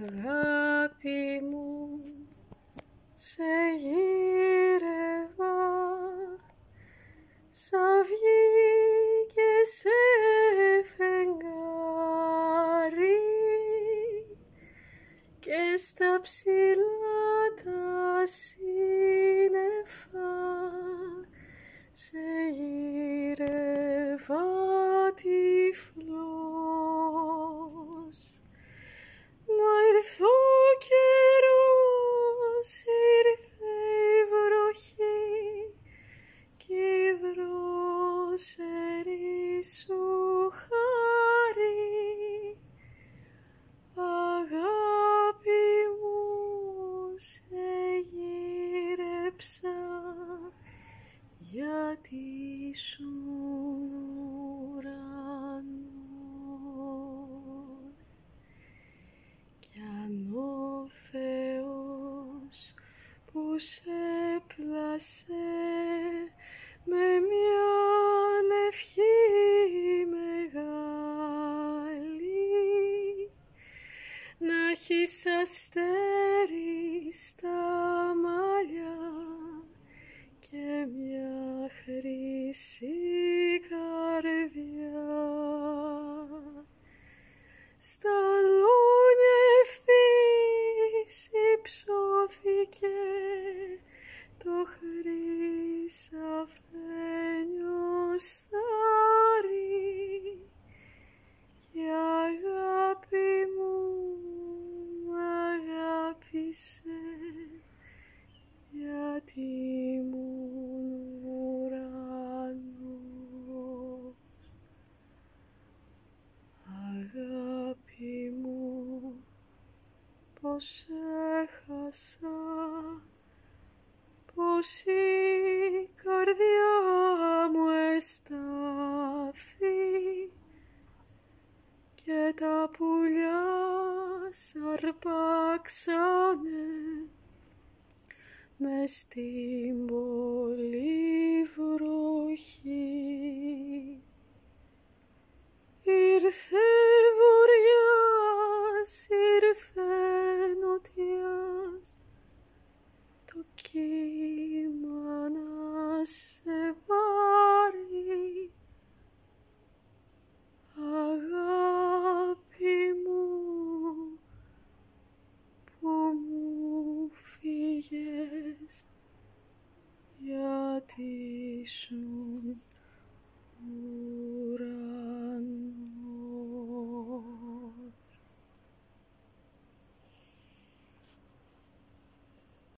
Αγάπη μου, σε γύρευα σαν βγήκε σε φεγγάρι και στα ψηλά τα σύννεφα σε γύρευα τυφλός. Μα ήρθε ο καιρός, ήρθε η βροχή κι η δρόσερη σου χάρη. Αγάπη μου, σε γύρεψα γιατί ήσουν ουρανός. Κι αν ο Θεός που σε πλάσε με μιαν ευχή μεγάλη να έχεις αστέρι στα μαλλιά και μια χρυσή καρδιά, στα λούνια ευθύς υψώθηκε το χρυσαφένιο στάρι και αγάπη μου αγάπησε γιατί ήμουν ουρανός. Αγάπη μου, πως έχασα, πως η καρδιά μου εστάθη και τα πουλιά σαρπάξανε μες στην πολύ βροχή. Ήρθε βοριάς, ήρθε νοτιάς, το κύμα να σε πάρει. Αγάπη μου, που μου φύγες γιατί σου